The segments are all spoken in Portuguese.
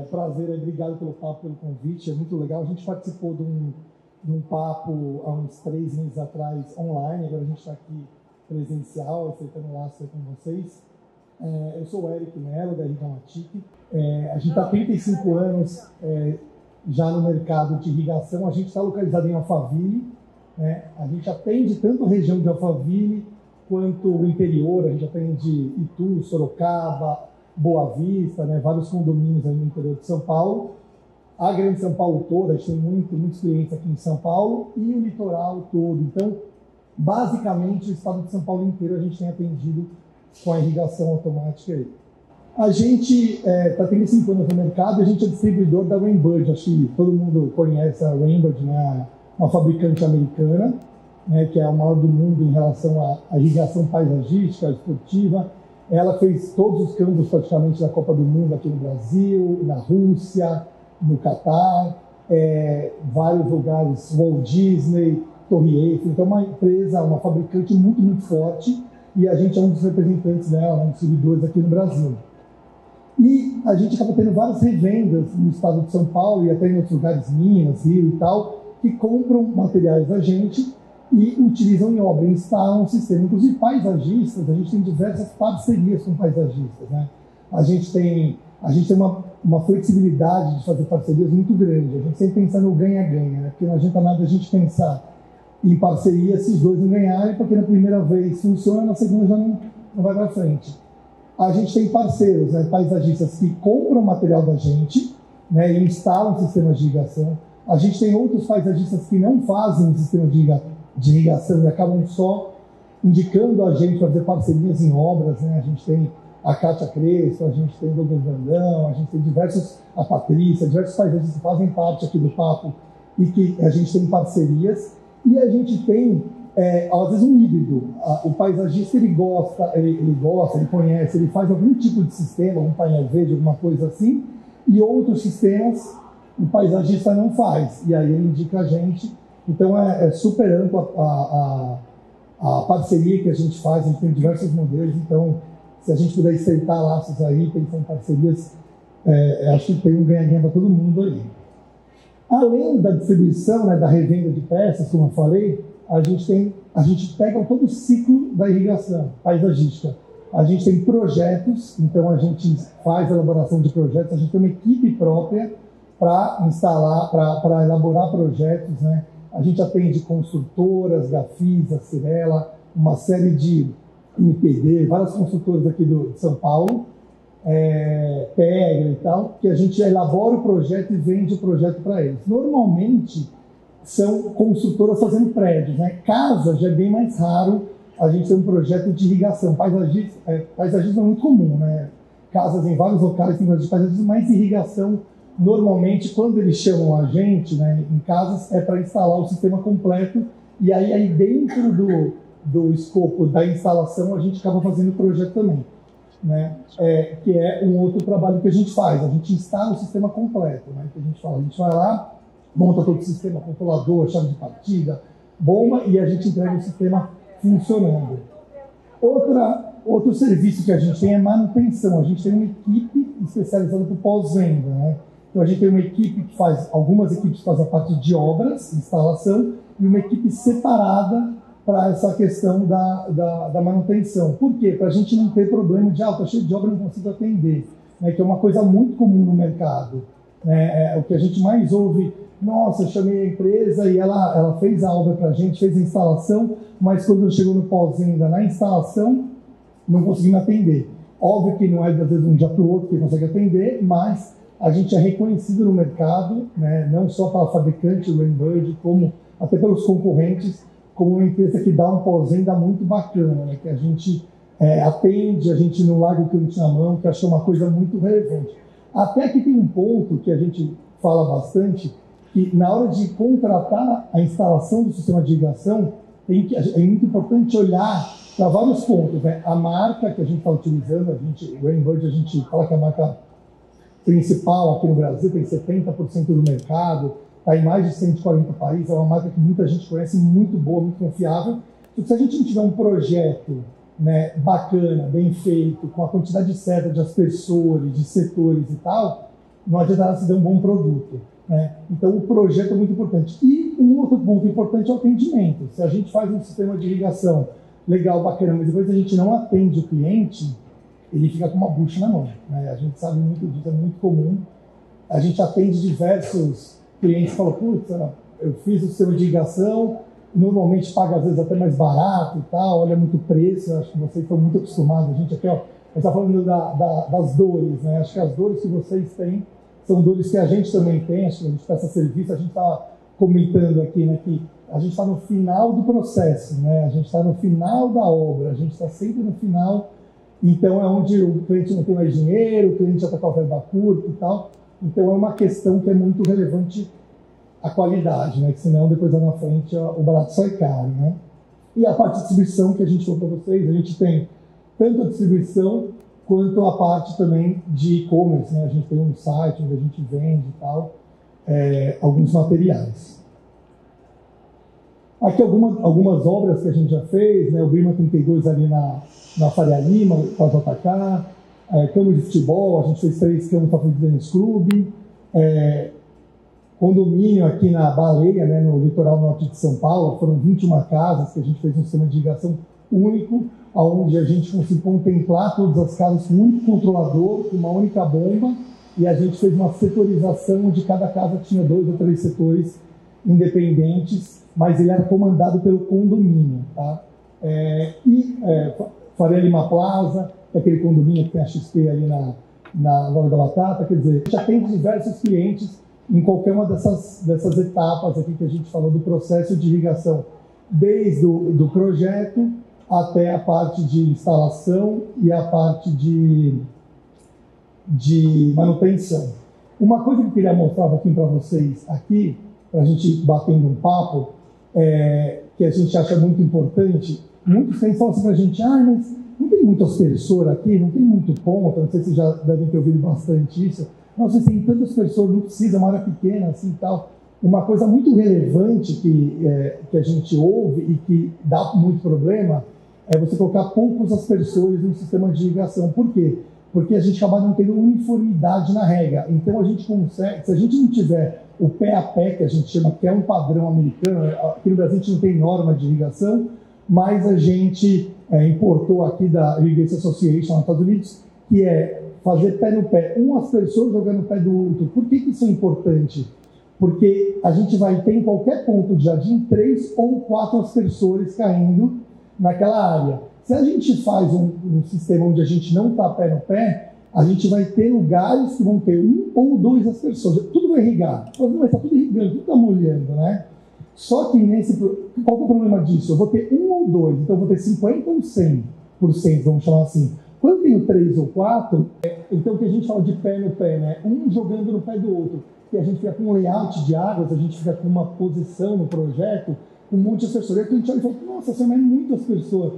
Prazer, obrigado pelo papo, pelo convite, é muito legal. A gente participou de um papo há uns 3 meses atrás online, agora a gente está aqui presencial, aceitando o laço com vocês. Eu sou o Eric Mello, da Irrigamatec. A gente está há 35 anos já no mercado de irrigação. A gente está localizado em Alphaville, né? A gente atende tanto a região de Alphaville quanto o interior. A gente atende Itu, Sorocaba, Boa Vista, né? Vários condomínios aí no interior de São Paulo. A Grande São Paulo toda, a gente tem muitos clientes aqui em São Paulo e o litoral todo. Então, basicamente, o estado de São Paulo inteiro a gente tem atendido com a irrigação automática aí. A gente está tendo 5 anos no mercado e a gente é distribuidor da Rainbird. Acho que todo mundo conhece a Rainbird, né? Uma fabricante americana, né? Que é a maior do mundo em relação à irrigação paisagística, esportiva. Ela fez todos os campos praticamente da Copa do Mundo aqui no Brasil, na Rússia, no Catar, vários lugares, Walt Disney, Torre Eiffel. Então, uma empresa, uma fabricante muito, muito forte, e a gente é um dos representantes dela, um dos servidores aqui no Brasil. E a gente acaba tendo várias revendas no estado de São Paulo e até em outros lugares, Minas, Rio e tal, que compram materiais da gente e utilizam em obra, instalam um sistema. Inclusive, paisagistas, a gente tem diversas parcerias com paisagistas, né? A gente tem uma flexibilidade de fazer parcerias muito grande. A gente sempre pensa no ganha-ganha, né? Porque não adianta nada a gente pensar em parceria se os dois não ganharem, porque na primeira vez funciona, na segunda já não vai para frente. A gente tem parceiros, né, paisagistas que compram material da gente, né, e instalam sistemas de irrigação. A gente tem outros paisagistas que não fazem sistema de irrigação e acabam só indicando a gente para fazer parcerias em obras, né? A gente tem a Kátia Crespo, a gente tem o Douglas Brandão, a gente tem a Patrícia, diversos paisagistas que fazem parte aqui do papo e que a gente tem parcerias. E a gente tem, às vezes, um híbrido. O paisagista, ele conhece, ele faz algum tipo de sistema, um painel verde, alguma coisa assim, e outros sistemas o paisagista não faz. E aí ele indica a gente. Então, é super ampla a parceria que a gente faz, a gente tem diversos modelos. Então, se a gente puder estreitar laços aí, pensar em parcerias, acho que tem um ganha-ganha para todo mundo aí. Além da distribuição, né, da revenda de peças, como eu falei, a gente pega todo o ciclo da irrigação paisagística. A gente tem projetos, então a gente faz a elaboração de projetos, a gente tem uma equipe própria para instalar, para elaborar projetos, né? A gente atende construtoras, Gafisa, Cirela, uma série de MPD, várias construtoras aqui de São Paulo, Tegra e tal, que a gente elabora o projeto e vende o projeto para eles. Normalmente são construtoras fazendo prédios, né? Casa já é bem mais raro a gente ter um projeto de irrigação. Paisagismo é muito comum, né? Casas em vários locais tem projetos de paisagismo, mas irrigação, normalmente, quando eles chamam a gente, né, em casas, é para instalar o sistema completo, e aí dentro do escopo da instalação a gente acaba fazendo o projeto também. Né? Que é um outro trabalho que a gente faz, a gente instala o sistema completo, né? Que a gente vai lá, monta todo o sistema, controlador, chave de partida, bomba, e a gente entrega o sistema funcionando. Outro serviço que a gente tem é manutenção. A gente tem uma equipe especializada para o pós-venda, né? Então a gente tem uma equipe que faz, algumas equipes fazem a parte de obras, instalação, e uma equipe separada para essa questão da manutenção. Por quê? Para a gente não ter problema de, está cheio de obra, não consigo atender, né? Que é uma coisa muito comum no mercado. Né? O que a gente mais ouve, nossa, eu chamei a empresa e ela fez a obra para a gente, fez a instalação, mas quando chegou no pós-venda, na instalação, não conseguimos atender. Óbvio que não é, às vezes, um dia para o outro que consegue atender, mas a gente é reconhecido no mercado, né? Não só pela fabricante, o Rainbird, como até pelos concorrentes, como uma empresa que dá um pós-venda muito bacana, né? Que a gente atende, a gente não larga o cliente na mão, que acho que é uma coisa muito relevante. Até que tem um ponto que a gente fala bastante, que na hora de contratar a instalação do sistema de irrigação, é muito importante olhar para vários pontos, né? A marca que a gente está utilizando, o Rainbird, a gente fala que é a marca principal aqui no Brasil, tem 70% do mercado, está em mais de 140 países, é uma marca que muita gente conhece, muito boa, muito confiável. Então, se a gente não tiver um projeto, né, bacana, bem feito, com a quantidade certa de aspersores, de setores e tal, não adianta nada se der um bom produto, né? Então, o projeto é muito importante. E um outro ponto importante é o atendimento. Se a gente faz um sistema de irrigação legal, bacana, mas depois a gente não atende o cliente, ele fica com uma bucha na mão, né? A gente sabe muito disso, é muito comum. A gente atende diversos clientes que falam, putz, eu fiz o sistema de irrigação, normalmente paga às vezes até mais barato e tal, olha muito preço, acho que vocês estão muito acostumados, a gente aqui, ó, a gente está falando das dores, né? Acho que as dores que vocês têm são dores que a gente também tem, acho que a gente presta serviço, a gente está comentando aqui, né, que a gente está no final do processo, né? A gente está no final da obra, a gente está sempre no final, então é onde o cliente não tem mais dinheiro, o cliente já está com a verba curta e tal, então é uma questão que é muito relevante a qualidade, né? Que senão depois lá na frente o barato sai caro, né? E a parte de distribuição que a gente falou para vocês, a gente tem tanto a distribuição quanto a parte também de e-commerce, né? A gente tem um site onde a gente vende e tal, alguns materiais. Aqui algumas obras que a gente já fez, né? O Brima 32 ali na Faria Lima, com a JK, campo de futebol, a gente fez 3 campos para o Tênis Clube, condomínio aqui na Baleia, né, no litoral norte de São Paulo, foram 21 casas que a gente fez um sistema de irrigação único, onde a gente conseguiu contemplar todas as casas com um único controlador, com uma única bomba, e a gente fez uma setorização onde cada casa tinha 2 ou 3 setores independentes, mas ele era comandado pelo condomínio, tá? Faria Lima Plaza, aquele condomínio que tem a XP ali na Nova da Batata, quer dizer, a gente atende diversos clientes em qualquer uma dessas etapas aqui que a gente falou do processo de irrigação, desde do projeto até a parte de instalação e a parte de manutenção. Uma coisa que eu queria mostrar um pouquinho para vocês aqui, para a gente ir batendo um papo, que a gente acha muito importante, muitos clientes falam assim para a gente, mas não tem muito aspersor aqui, não tem muito ponta, não sei se já devem ter ouvido bastante isso. Nossa, tem tantas pessoas, não precisa, uma área pequena, assim, tal. Uma coisa muito relevante que a gente ouve e que dá muito problema é você colocar poucos aspersores no sistema de irrigação. Por quê? Porque a gente acaba não tendo uniformidade na rega. Então, a gente consegue, se a gente não tiver o pé a pé, que a gente chama, que é um padrão americano, aqui no Brasil a gente não tem norma de irrigação, mas a gente importou aqui da Irrigation Association nos Estados Unidos, que é fazer pé no pé, um aspersor jogando no pé do outro. Por que isso é importante? Porque a gente vai ter em qualquer ponto de jardim 3 ou 4 aspersores caindo naquela área. Se a gente faz um sistema onde a gente não está pé no pé, a gente vai ter lugares que vão ter 1 ou 2 aspersores. Tudo vai irrigar. Mas está tudo irrigando, tudo está molhando, né? Só que qual é o problema disso? Eu vou ter 1 ou 2, então eu vou ter 50% ou 100%, vamos chamar assim. Quando eu tenho 3 ou 4, então o que a gente fala de pé no pé, né? Um jogando no pé do outro. E a gente fica com um layout de águas, a gente fica com uma posição no projeto, um monte de aspersor. E a gente olha e fala, nossa, você não é muito aspersor.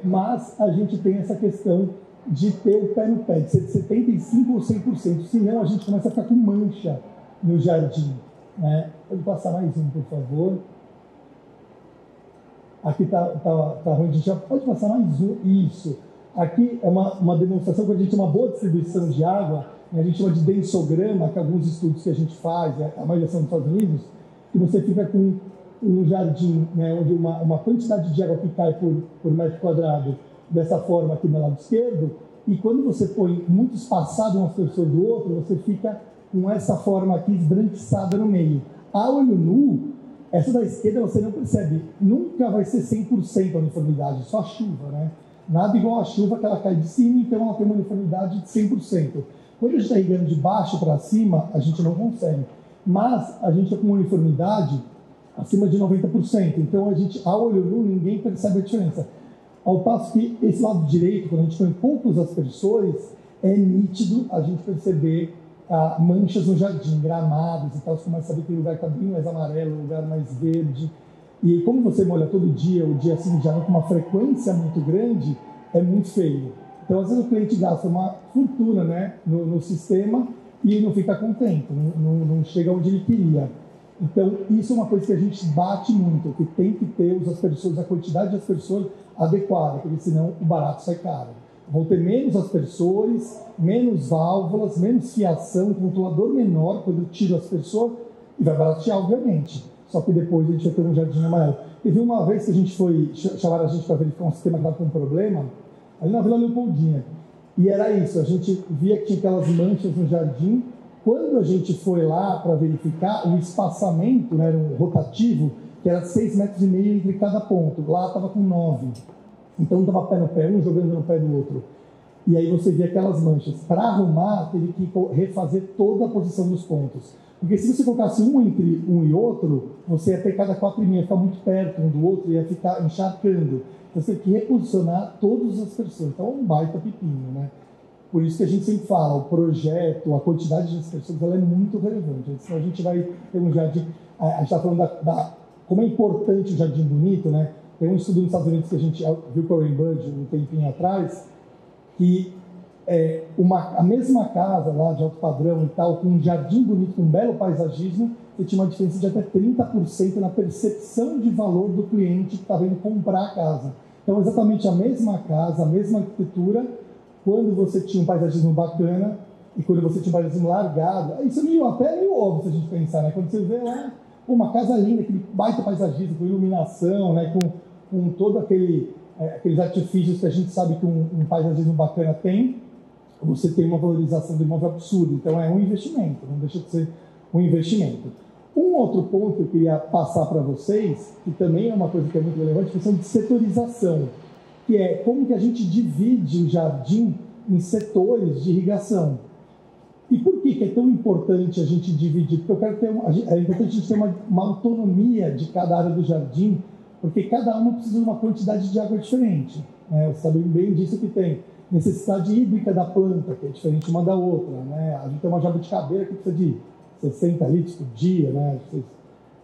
Mas a gente tem essa questão de ter o pé no pé, de ser de 75% ou 100%. Senão a gente começa a ficar com mancha no jardim, né? Pode passar mais um, por favor. Aqui tá ruim, a gente já pode passar mais um. Isso. Aqui é uma demonstração quando a gente tem uma boa distribuição de água, né? A gente chama de densograma, que alguns estudos que a gente faz, a maioria são nos Estados Unidos, que você fica com um jardim, né, onde uma quantidade de água que cai por metro quadrado dessa forma aqui no lado esquerdo, e quando você põe muito espaçado um aspersor do outro, você fica com essa forma aqui esbranquiçada no meio. A olho nu, essa da esquerda você não percebe, nunca vai ser 100% a uniformidade, só a chuva, né? Nada igual a chuva que ela cai de cima, então ela tem uma uniformidade de 100%. Quando a gente está irrigando de baixo para cima, a gente não consegue. Mas a gente está com uma uniformidade acima de 90%. Então, a olho nu, ninguém percebe a diferença. Ao passo que esse lado direito, quando a gente põe poucos aspersores, é nítido a gente perceber manchas no jardim, gramados e tal. Você começa a saber que o lugar está bem mais amarelo, o lugar mais verde. E como você molha todo dia, o dia assim já com uma frequência muito grande, é muito feio. Então, às vezes o cliente gasta uma fortuna, né, no sistema e não fica contente, não chega onde ele queria. Então, isso é uma coisa que a gente bate muito, que tem que ter os aspersores, a quantidade de aspersor adequada, porque senão o barato sai caro. Vão ter menos aspersores, menos válvulas, menos fiação, controlador menor quando eu tiro as pessoas, e vai baratear, obviamente. Só que depois a gente vai ter um jardim amarelo. Teve uma vez que a gente foi, chamaram a gente para verificar um sistema que estava com um problema, ali na Vila Leopoldina. E era isso, a gente via que tinha aquelas manchas no jardim. Quando a gente foi lá para verificar, o espaçamento, né, era um rotativo, que era 6,5 metros entre cada ponto. Lá estava com 9. Então estava pé no pé, um jogando no pé do outro. E aí você via aquelas manchas. Para arrumar, teve que refazer toda a posição dos pontos. Porque se você colocasse um entre um e outro, você ia ter cada 4,5, ia ficar muito perto um do outro, ia ficar encharcando. Então você tem que reposicionar todas as pessoas. Então é um baita pepino, né? Por isso que a gente sempre fala, o projeto, a quantidade de pessoas, ela é muito relevante. Senão a gente vai ter um jardim... A gente está falando como é importante o jardim bonito, né? Tem um estudo nos Estados Unidos que a gente viu com o Warren Buffett um tempinho atrás, que a mesma casa lá de alto padrão e tal, com um jardim bonito, com um belo paisagismo, você tinha uma diferença de até 30% na percepção de valor do cliente que está vindo comprar a casa. Então, exatamente a mesma casa, a mesma arquitetura, quando você tinha um paisagismo bacana e quando você tinha um paisagismo largado, isso é até meio óbvio se a gente pensar, né? Quando você vê lá uma casa linda, aquele baita paisagismo, com iluminação, né? Com todo aqueles artifícios que a gente sabe que um paisagismo bacana tem, você tem uma valorização do imóvel absurda. Então é um investimento, não deixa de ser um investimento. Um outro ponto que eu queria passar para vocês, que também é uma coisa que é muito relevante, é a questão de setorização, que é como que a gente divide o jardim em setores de irrigação. E por que é tão importante a gente dividir? Porque é importante a gente ter uma autonomia de cada área do jardim, porque cada uma precisa de uma quantidade de água diferente. Né? Você sabe bem disso que tem. Necessidade hídrica da planta, que é diferente uma da outra. Né? A gente tem uma jabuticabeira que precisa de 60 litros por dia. Né?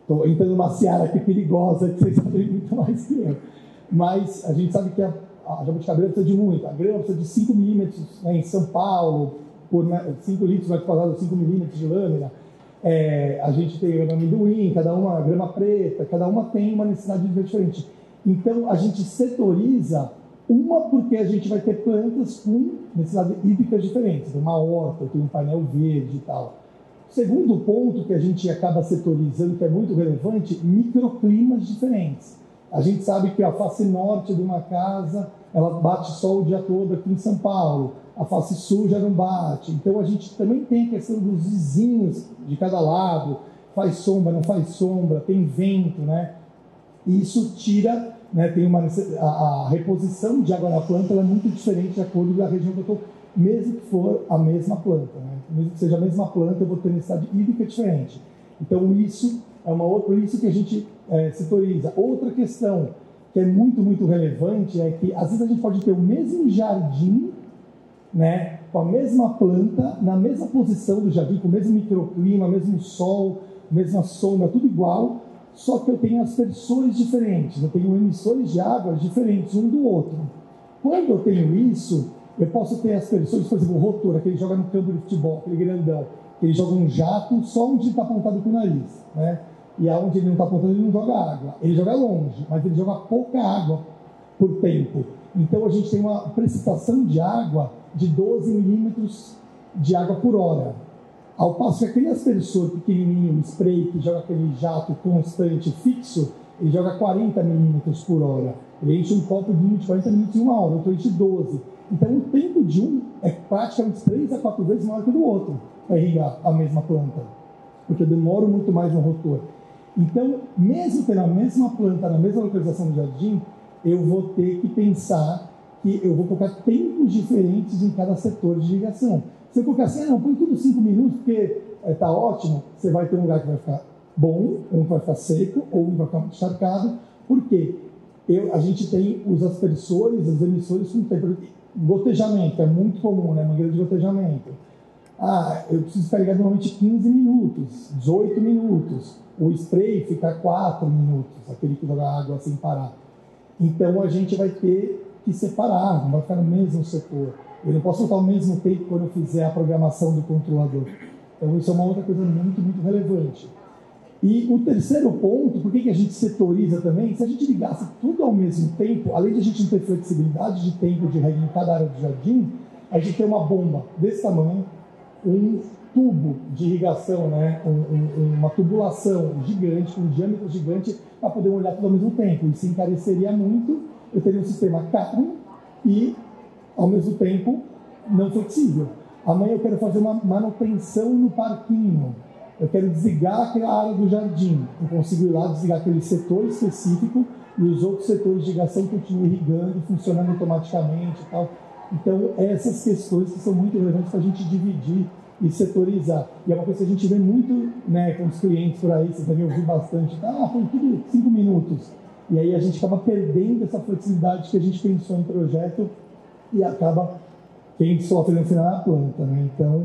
Estou entrando numa seara aqui perigosa, que vocês sabem muito mais que eu. Mas a gente sabe que a jabuticabeira precisa de muito. A grama precisa de 5 milímetros, né, em São Paulo, por 5 litros metro quadrado, 5 milímetros de lâmina. A gente tem grama amendoim, cada uma grama preta, cada uma tem uma necessidade diferente. Então, a gente setoriza porque a gente vai ter plantas com necessidades hídricas diferentes. Tem uma horta, tem um painel verde e tal. Segundo ponto que a gente acaba setorizando, que é muito relevante, microclimas diferentes. A gente sabe que a face norte de uma casa, ela bate sol o dia todo aqui em São Paulo. A face sul já não bate. Então, a gente também tem a questão dos vizinhos de cada lado. Faz sombra, não faz sombra, tem vento, né? E isso tira, né, a reposição de água na planta, ela é muito diferente de acordo com a região que eu estou, mesmo que for a mesma planta. Né? Mesmo que seja a mesma planta, eu vou ter necessidade hídrica diferente. Então, isso é por isso que a gente setoriza. Outra questão que é muito, muito relevante é que, às vezes, a gente pode ter o mesmo jardim, né, com a mesma planta, na mesma posição do jardim, com o mesmo microclima, mesmo sol, mesma sombra, tudo igual, só que eu tenho aspersores diferentes, eu tenho emissores de água diferentes um do outro. Quando eu tenho isso, eu posso ter aspersores, por exemplo, o rotor, aquele que joga no campo de futebol, aquele grandão, que ele joga um jato só onde ele está apontado com o nariz, né? E aonde ele não está apontando, ele não joga água. Ele joga longe, mas ele joga pouca água por tempo. Então a gente tem uma precipitação de água de 12 milímetros de água por hora. Ao passo que aquele aspersor pequenininho, spray, que joga aquele jato constante, fixo, ele joga 40 milímetros por hora. Ele enche um copo de 40 minutos em uma hora, outro enche 12. Então o tempo de um é praticamente 3 a 4 vezes maior que o do outro para irrigar a mesma planta, porque eu demoro muito mais no rotor. Então, mesmo tendo a mesma planta na mesma localização do jardim, eu vou ter que pensar que eu vou colocar tempos diferentes em cada setor de irrigação. Se eu colocar assim, não, põe tudo 5 minutos, porque está ótimo, você vai ter um lugar que vai ficar bom, um vai ficar seco, ou um vai ficar encharcado, porque a gente tem os aspersores, os emissores com tempo. Gotejamento, é muito comum, né? Mangueira de gotejamento. Eu preciso carregar normalmente 15 minutos, 18 minutos. O spray fica 4 minutos, aquele que joga água sem parar. Então, a gente vai ter que separar, não vai ficar no mesmo setor. Eu não posso soltar ao mesmo tempo quando eu fizer a programação do controlador. Então, isso é uma outra coisa muito, muito relevante. E o terceiro ponto, por que a gente setoriza também? Se a gente ligasse tudo ao mesmo tempo, além de a gente não ter flexibilidade de tempo de regra em cada área do jardim, a gente tem uma bomba desse tamanho, um tubo de irrigação, né? Uma tubulação gigante, com um diâmetro gigante, para poder olhar tudo ao mesmo tempo. Isso encareceria muito, eu teria um sistema caro e, ao mesmo tempo, não flexível. Amanhã eu quero fazer uma manutenção no parquinho. Eu quero desligar aquela área do jardim. Eu consigo ir lá desligar aquele setor específico e os outros setores de irrigação continuam irrigando, funcionando automaticamente e tal. Então, essas questões que são muito relevantes para a gente dividir e setorizar. E é uma coisa que a gente vê muito, né, com os clientes por aí, você também ouviu bastante, foi tudo 5 minutos. E aí a gente acaba perdendo essa flexibilidade que a gente pensou em projeto e acaba quem sofre no final é a planta, né? Então,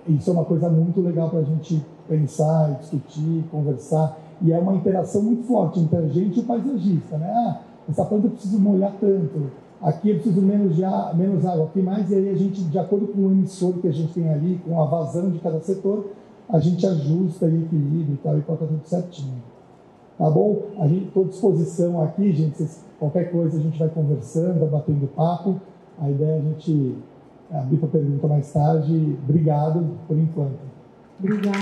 isso é uma coisa muito legal para a gente pensar, discutir, conversar, e é uma interação muito forte entre a gente e o paisagista, né? Essa planta eu preciso molhar tanto, aqui eu preciso menos água, aqui mais, e aí a gente, de acordo com o emissor que a gente tem ali, com a vazão de cada setor, a gente ajusta e equilibra e tal, e coloca tudo certinho. Tá bom? A gente estou à disposição aqui, gente, qualquer coisa a gente vai conversando, batendo papo, a ideia é a gente abrir para pergunta mais tarde. Obrigado por enquanto. Obrigada.